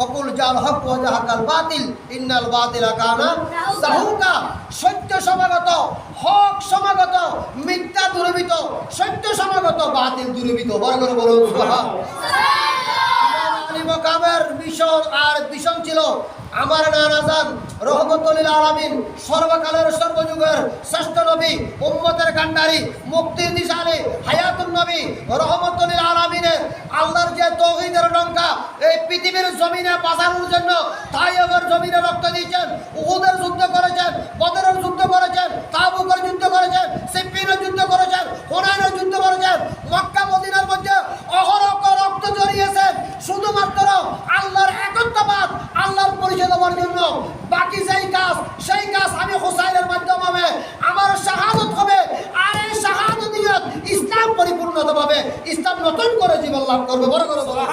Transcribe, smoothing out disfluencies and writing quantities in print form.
ওকুল জাল হক ওয়া জাহাকাল বাতিল ইন্নাল বাতিলা কানা যাহুকা। সত্য সমাগত, হক সমাগত, মিথ্যা দূরীভূত, সত্য সমাগত, বাতিল দূরীভূত। বড় করে বলুন সুবহানাল্লাহ। কামের মিশন আর মিশন ছিল আমার নানাজান রহমতুল আলামিন, সর্বকালের সর্বযুগের শ্রেষ্ঠ নবী, উম্মতের কান্ডারি, মুক্তির দিশারি, হায়াতুন নবী রহমতুল আলামিনের আল্লাহর যে তাওহীদের ডঙ্কা এই পৃথিবীর জমিনে বাঁচানোর জন্য তায়েবের জমিনে রক্ত দিয়েছেন, উহুদের যুদ্ধ করেছেন, বদরের যুদ্ধ করেছেন, তাবুকের যুদ্ধ করেছেন, সিফফিনের যুদ্ধ করেছেন, হুনাইনের যুদ্ধ করেছেন, মক্কা মদিনার মধ্যে অহরহ রক্ত ঝরিয়েছেন শুধুমাত্র আল্লাহর একত্ববাদ, আল্লাহর পরিচয় দেওয়ার জন্য। বাকি সেই কাজ আমি হুসাইনের মাধ্যমে আমার শাহাদত হবে, আর এই শাহাদত ইসলাম পরিপূর্ণতা পাবে, ইসলাম নতুন করে জীবন লাভ করবে। বড় করে বলা